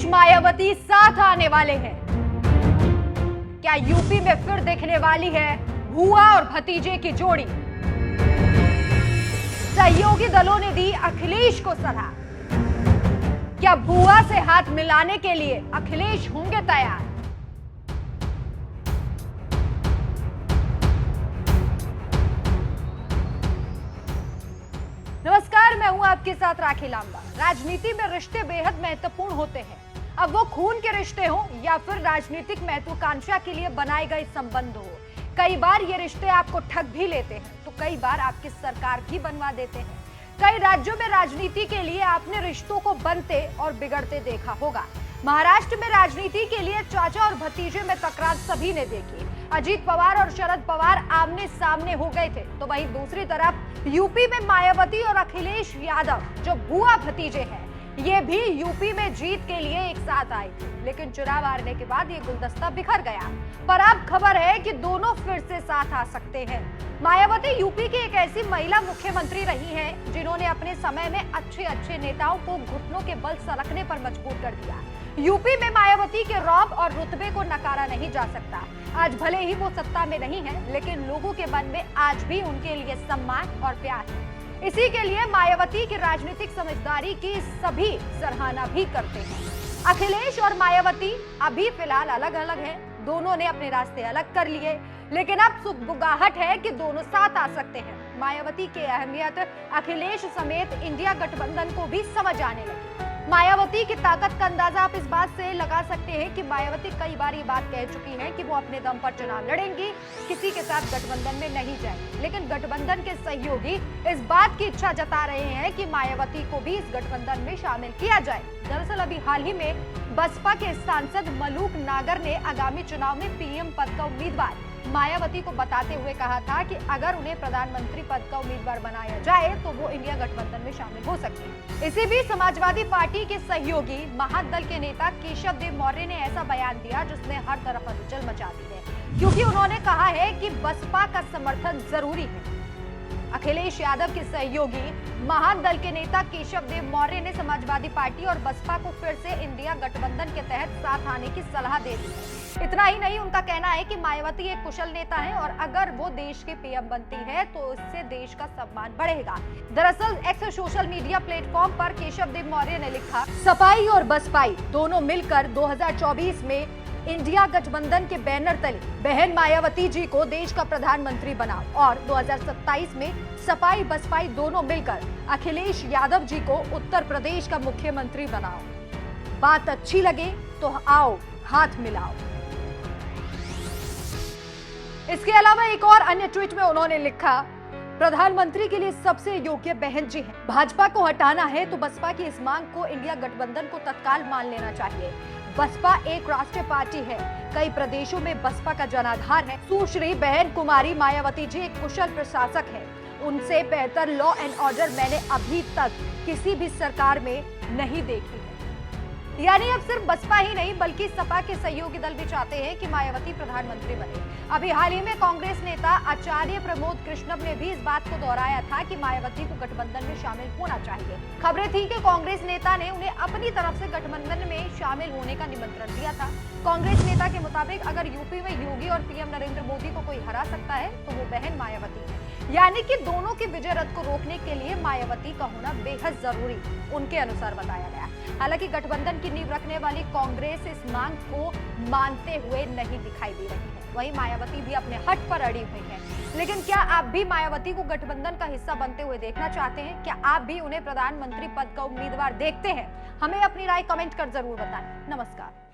मायावती साथ आने वाले हैं। क्या यूपी में फिर देखने वाली है भुआ और भतीजे की जोड़ी? सहयोगी दलों ने दी अखिलेश को सलाह। क्या भुआ से हाथ मिलाने के लिए अखिलेश होंगे तैयार? नमस्कार, मैं हूं आपके साथ राखी लांबा। राजनीति में रिश्ते बेहद महत्वपूर्ण होते हैं। अब वो खून के रिश्ते हो या फिर राजनीतिक महत्वाकांक्षा के लिए बनाए गए संबंध हो, कई बार ये रिश्ते आपको ठग भी लेते हैं तो कई बार आपकी सरकार भी बनवा देते हैं। कई राज्यों में राजनीति के लिए आपने रिश्तों को बनते और बिगड़ते देखा होगा। महाराष्ट्र में राजनीति के लिए चाचा और भतीजे में तकरार सभी ने देखी। अजीत पवार और शरद पवार आमने सामने हो गए थे, तो वहीं दूसरी तरफ यूपी में मायावती और अखिलेश यादव जो भुआ भतीजे हैं, ये भी यूपी में जीत के लिए एक साथ आए थे, लेकिन चुनाव हारने के बाद ये गुलदस्ता बिखर गया। पर अब खबर है कि दोनों फिर से साथ आ सकते हैं। मायावती यूपी की एक ऐसी महिला मुख्यमंत्री रही हैं, जिन्होंने अपने समय में अच्छे नेताओं को घुटनों के बल सरकने पर मजबूर कर दिया। यूपी में मायावती के रौब और रुतबे को नकारा नहीं जा सकता। आज भले ही वो सत्ता में नहीं है, लेकिन लोगों के मन में आज भी उनके लिए सम्मान और प्यार है। इसी के लिए मायावती की राजनीतिक समझदारी की सभी सराहना भी करते हैं। अखिलेश और मायावती अभी फिलहाल अलग अलग हैं, दोनों ने अपने रास्ते अलग कर लिए, लेकिन अब सुगबुगाहट है कि दोनों साथ आ सकते हैं। मायावती की अहमियत अखिलेश समेत इंडिया गठबंधन को भी समझ आने लगी। मायावती की ताकत का अंदाजा आप इस बात से लगा सकते हैं कि मायावती कई बार ये बात कह चुकी हैं कि वो अपने दम पर चुनाव लड़ेंगी, किसी के साथ गठबंधन में नहीं जाएंगी। लेकिन गठबंधन के सहयोगी इस बात की इच्छा जता रहे हैं कि मायावती को भी इस गठबंधन में शामिल किया जाए। दरअसल अभी हाल ही में बसपा के सांसद मलूक नागर ने आगामी चुनाव में पीएम पद का उम्मीदवार मायावती को बताते हुए कहा था कि अगर उन्हें प्रधानमंत्री पद का उम्मीदवार बनाया जाए तो वो इंडिया गठबंधन में शामिल हो सकती है। इसी बीच समाजवादी पार्टी के सहयोगी महादल के नेता केशव देव मौर्य ने ऐसा बयान दिया जिसने हर तरफ हलचल मचा दी है, क्योंकि उन्होंने कहा है कि बसपा का समर्थन जरूरी है। अखिलेश यादव के सहयोगी महादल के नेता केशव देव मौर्य ने समाजवादी पार्टी और बसपा को फिर से इंडिया गठबंधन के तहत साथ आने की सलाह दे दी है। इतना ही नहीं, उनका कहना है कि मायावती एक कुशल नेता है और अगर वो देश के पीएम बनती है तो इससे देश का सम्मान बढ़ेगा। दरअसल एक्स सोशल मीडिया प्लेटफॉर्म पर केशव देव मौर्य ने लिखा, सपाई और बसपाई दोनों मिलकर 2024 में इंडिया गठबंधन के बैनर तले बहन मायावती जी को देश का प्रधानमंत्री बनाओ और 2027 में सपाई बसपाई दोनों मिलकर अखिलेश यादव जी को उत्तर प्रदेश का मुख्यमंत्री बनाओ। बात अच्छी लगे तो आओ हाथ मिलाओ। इसके अलावा एक और अन्य ट्वीट में उन्होंने लिखा, प्रधानमंत्री के लिए सबसे योग्य बहन जी हैं। भाजपा को हटाना है तो बसपा की इस मांग को इंडिया गठबंधन को तत्काल मान लेना चाहिए। बसपा एक राष्ट्रीय पार्टी है, कई प्रदेशों में बसपा का जनाधार है। सुश्री बहन कुमारी मायावती जी एक कुशल प्रशासक है, उनसे बेहतर लॉ एंड ऑर्डर मैंने अभी तक किसी भी सरकार में नहीं देखी है। यानी अब सिर्फ बसपा ही नहीं बल्कि सपा के सहयोगी दल भी चाहते हैं कि मायावती प्रधानमंत्री बने। अभी हाल ही में कांग्रेस नेता आचार्य प्रमोद कृष्णम ने भी इस बात को दोहराया था कि मायावती को गठबंधन में शामिल होना चाहिए। खबरें थी कि कांग्रेस नेता ने उन्हें अपनी तरफ से गठबंधन में शामिल होने का निमंत्रण दिया था। कांग्रेस नेता के मुताबिक अगर यूपी में योगी और पीएम नरेंद्र मोदी को कोई हरा सकता है तो वो बहन मायावती है। यानी कि दोनों के विजय रथ को रोकने के लिए मायावती का होना बेहद जरूरी उनके अनुसार बताया गया। हालांकि गठबंधन की नींव रखने वाली कांग्रेस इस मांग को मानते हुए नहीं दिखाई दे रही है। वहीं मायावती भी अपने हट पर अड़ी हुई है। लेकिन क्या आप भी मायावती को गठबंधन का हिस्सा बनते हुए देखना चाहते हैं? क्या आप भी उन्हें प्रधानमंत्री पद का उम्मीदवार देखते हैं? हमें अपनी राय कमेंट कर जरूर बताएं। नमस्कार।